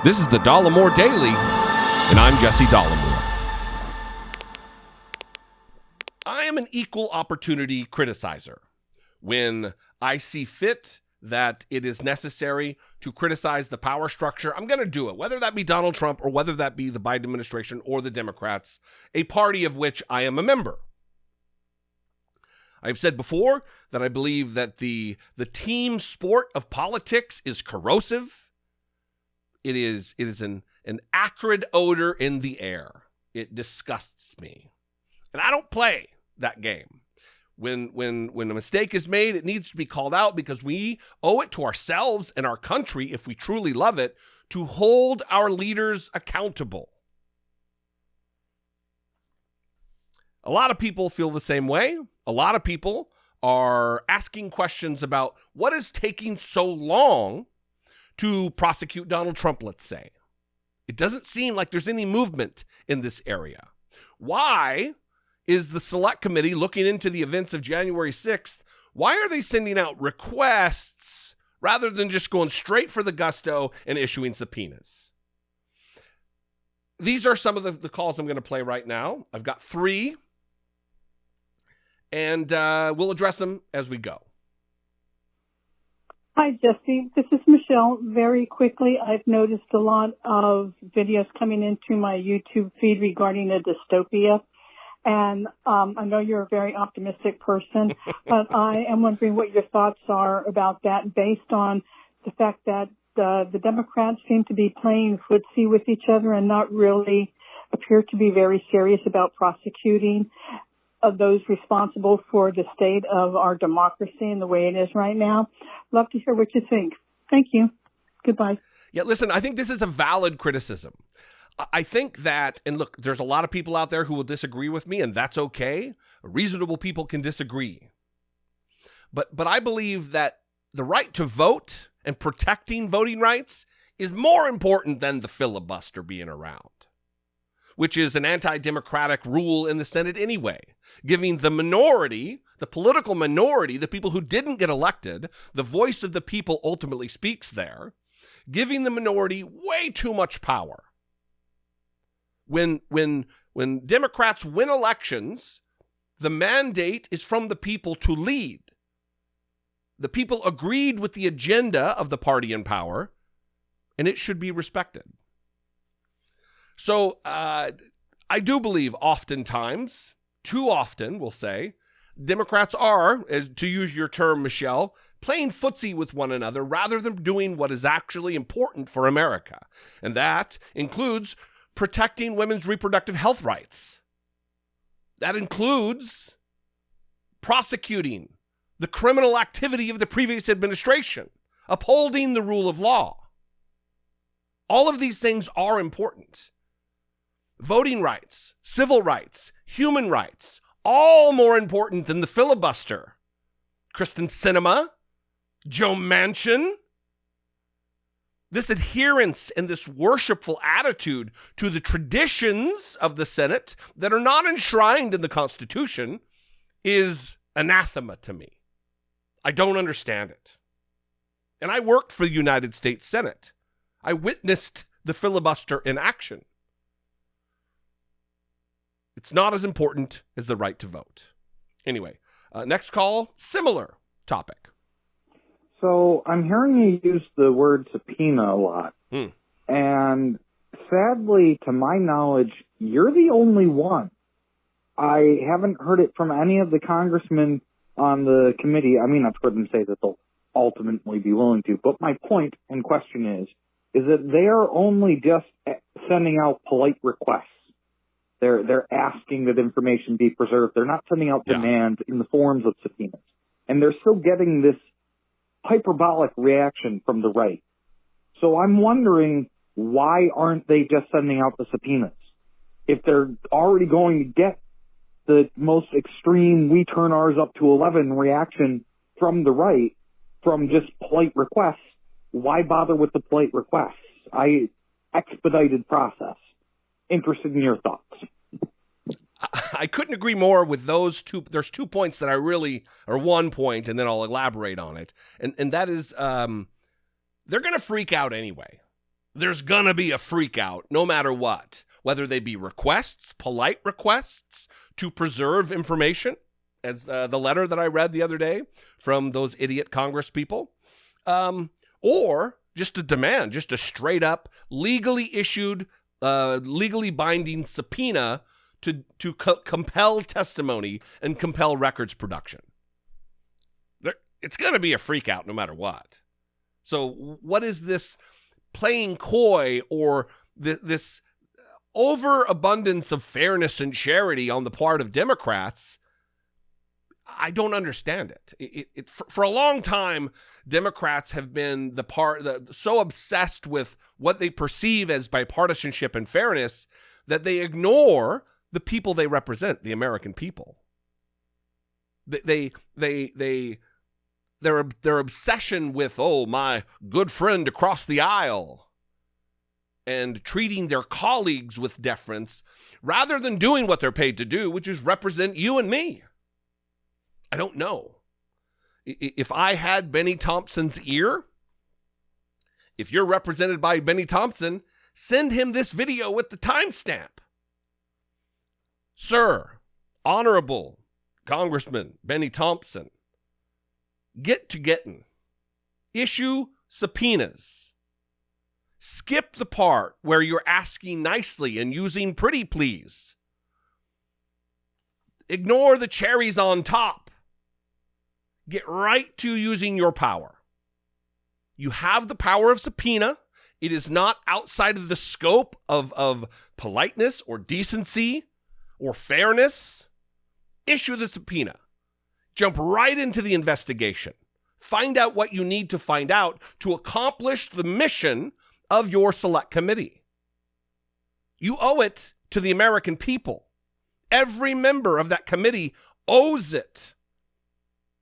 This is the Dollemore Daily, and I'm Jesse Dollemore. I am an equal opportunity criticizer. When I see fit that it is necessary to criticize the power structure, I'm going to do it, whether that be Donald Trump or whether that be the Biden administration or the Democrats, a party of which I am a member. I've said before that I believe that the team sport of politics is corrosive. It is an acrid odor in the air. It disgusts me. And I don't play that game. When a mistake is made, it needs to be called out because we owe it to ourselves and our country, if we truly love it, to hold our leaders accountable. A lot of people feel the same way. A lot of people are asking questions about what is taking so long to prosecute Donald Trump, let's say. It doesn't seem like there's any movement in this area. Why is the Select Committee looking into the events of January 6th? Why are they sending out requests rather than just going straight for the gusto and issuing subpoenas? These are some of the calls I'm going to play right now. I've got 3, and we'll address them as we go. Hi, Jesse. This is Michelle. Very quickly, I've noticed a lot of videos coming into my YouTube feed regarding a dystopia. And I know you're a very optimistic person, but I am wondering what your thoughts are about that based on the fact that the Democrats seem to be playing footsie with each other and not really appear to be very serious about prosecuting those responsible for the state of our democracy and the way it is right now. Love to hear what you think. Thank you. Goodbye. Yeah, listen, I think this is a valid criticism. I think that, and look, there's a lot of people out there who will disagree with me, and that's okay. Reasonable people can disagree. But I believe that the right to vote and protecting voting rights is more important than the filibuster being around, which is an anti-democratic rule in the Senate anyway, giving the minority, the political minority, the people who didn't get elected, the voice of the people ultimately speaks there, giving the minority way too much power. When Democrats win elections, the mandate is from the people to lead. The people agreed with the agenda of the party in power, and it should be respected. So I do believe oftentimes, too often, we'll say, Democrats are, to use your term, Michelle, playing footsie with one another rather than doing what is actually important for America. And that includes protecting women's reproductive health rights. That includes prosecuting the criminal activity of the previous administration, upholding the rule of law. All of these things are important. Voting rights, civil rights, human rights, all more important than the filibuster. Kristen Sinema, Joe Manchin. This adherence and this worshipful attitude to the traditions of the Senate that are not enshrined in the Constitution is anathema to me. I don't understand it. And I worked for the United States Senate. I witnessed the filibuster in action. It's not as important as the right to vote. Anyway, next call, similar topic. So I'm hearing you use the word subpoena a lot. And sadly, to my knowledge, you're the only one. I haven't heard it from any of the congressmen on the committee. I mean, I've heard them say that they'll ultimately be willing to. But my point and question is that they are only just sending out polite requests. They're asking that information be preserved. They're not sending out demands in the forms of subpoenas. And they're still getting this hyperbolic reaction from the right. So I'm wondering, why aren't they just sending out the subpoenas? If they're already going to get the most extreme, we turn ours up to 11 reaction from the right, from just polite requests, why bother with the polite requests? Expedited process. Interested in your thoughts. I couldn't agree more with those two. There's 2 points that I really, or one point, and then I'll elaborate on it. And that is, they're going to freak out anyway. there's going to be a freak out no matter what, whether they be requests, polite requests to preserve information, as the letter that I read the other day from those idiot Congress people, or just a demand, just a straight up legally issued, legally binding subpoena to compel testimony and compel records production. It's going to be a freak out no matter what. So what is this playing coy or this overabundance of fairness and charity on the part of Democrats? I don't understand it. For a long time, Democrats have been so obsessed with what they perceive as bipartisanship and fairness that they ignore the people they represent, the American people. Their obsession with, my good friend across the aisle, and treating their colleagues with deference rather than doing what they're paid to do, which is represent you and me. I don't know. If I had Benny Thompson's ear, if you're represented by Benny Thompson, send him this video with the timestamp. Sir, Honorable Congressman Benny Thompson, get to getting. Issue subpoenas. Skip the part where you're asking nicely and using pretty please. Ignore the cherries on top. Get right to using your power. You have the power of subpoena. It is not outside of the scope of politeness or decency or fairness. Issue the subpoena. Jump right into the investigation. Find out what you need to find out to accomplish the mission of your select committee. You owe it to the American people. Every member of that committee owes it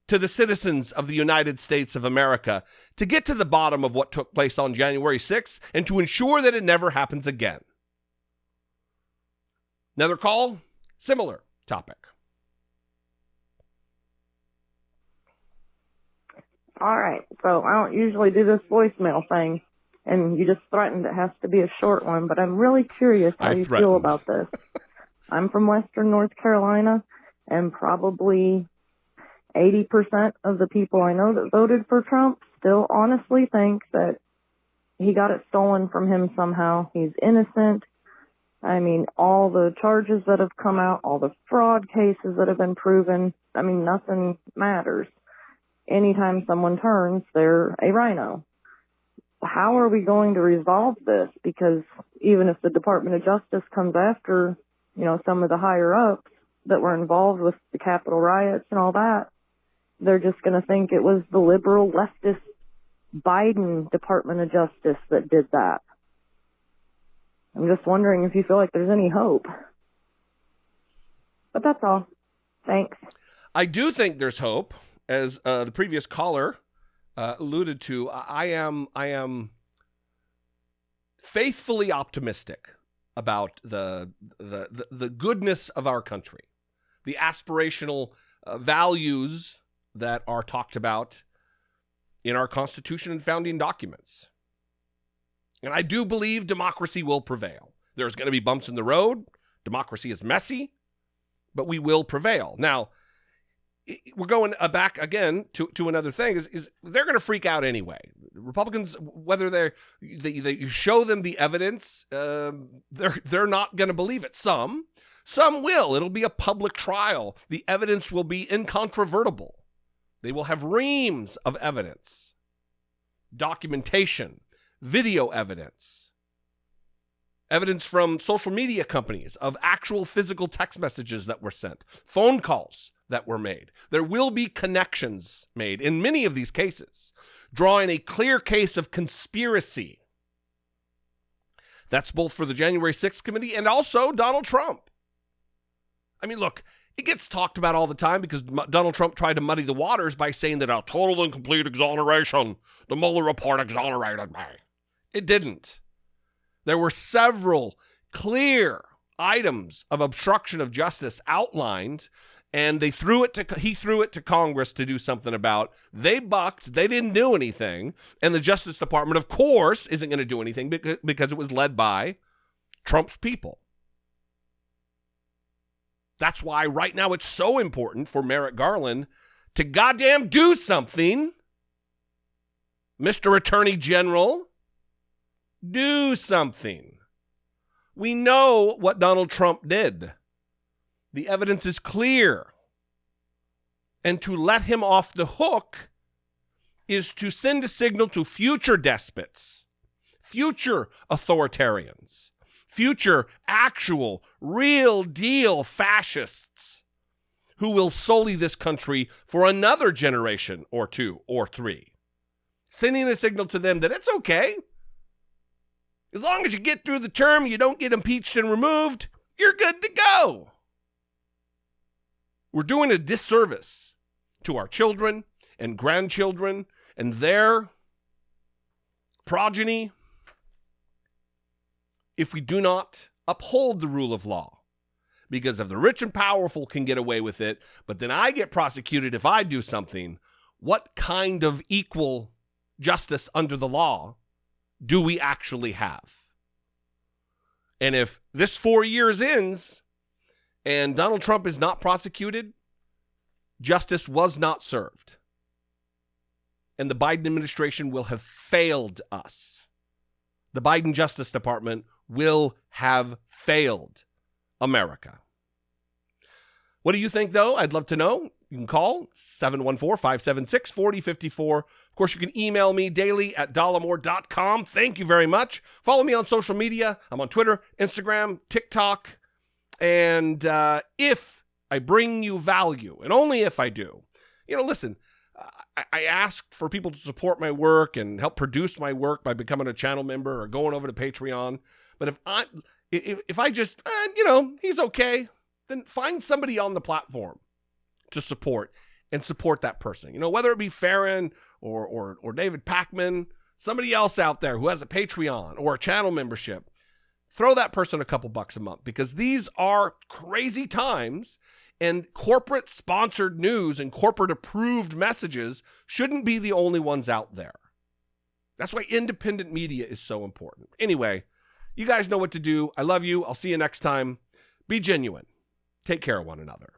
to the citizens of the United States of America to get to the bottom of what took place on January 6th and to ensure that it never happens again. Another call, similar topic. All right, so I don't usually do this voicemail thing, and you just threatened it has to be a short one, but I'm really curious how you feel about this. I'm from Western North Carolina, and probably 80% of the people I know that voted for Trump still honestly think that he got it stolen from him somehow. He's innocent. I mean, all the charges that have come out, all the fraud cases that have been proven, I mean, nothing matters. Anytime someone turns, they're a rhino. How are we going to resolve this? Because even if the Department of Justice comes after, some of the higher ups that were involved with the Capitol riots and all that, they're just going to think it was the liberal leftist Biden Department of Justice that did that. I'm just wondering if you feel like there's any hope. But that's all. Thanks. I do think there's hope. As the previous caller alluded to, I am faithfully optimistic about the goodness of our country, the aspirational values that are talked about in our Constitution and founding documents. And I do believe democracy will prevail. There's going to be bumps in the road. Democracy is messy, but we will prevail. Now, we're going back again to another thing is they're going to freak out anyway. Republicans, whether you show them the evidence, they're not going to believe it. Some will. It'll be a public trial. The evidence will be incontrovertible. They will have reams of evidence, documentation, video evidence from social media companies of actual physical text messages that were sent, phone calls that were made. There will be connections made in many of these cases, drawing a clear case of conspiracy. That's both for the January 6th committee and also Donald Trump. I mean, look, it gets talked about all the time because Donald Trump tried to muddy the waters by saying that a total and complete exoneration, the Mueller report exonerated me. It didn't. There were several clear items of obstruction of justice outlined And he threw it to Congress to do something about. They bucked. They didn't do anything. And the Justice Department, of course, isn't going to do anything because it was led by Trump's people. That's why right now it's so important for Merrick Garland to goddamn do something. Mr. Attorney General, do something. We know what Donald Trump did. The evidence is clear. And to let him off the hook is to send a signal to future despots, future authoritarians, future actual, real deal fascists who will sully this country for another generation or two or three. Sending a signal to them that it's okay. As long as you get through the term, you don't get impeached and removed, you're good to go. We're doing a disservice to our children and grandchildren and their progeny if we do not uphold the rule of law. Because if the rich and powerful can get away with it, but then I get prosecuted if I do something, what kind of equal justice under the law do we actually have? And if this 4 years ends and Donald Trump is not prosecuted, justice was not served. And the Biden administration will have failed us. The Biden Justice Department will have failed America. What do you think, though? I'd love to know. You can call 714-576-4054. Of course, you can email me daily at dollemore.com. Thank you very much. Follow me on social media. I'm on Twitter, Instagram, TikTok. And if I bring you value, and only if I do, listen, I ask for people to support my work and help produce my work by becoming a channel member or going over to Patreon. But if I just, he's okay, then find somebody on the platform to support that person. Whether it be Farron or David Packman, somebody else out there who has a Patreon or a channel membership, throw that person a couple bucks a month, because these are crazy times and corporate sponsored news and corporate approved messages shouldn't be the only ones out there. That's why independent media is so important. Anyway, you guys know what to do. I love you. I'll see you next time. Be genuine. Take care of one another.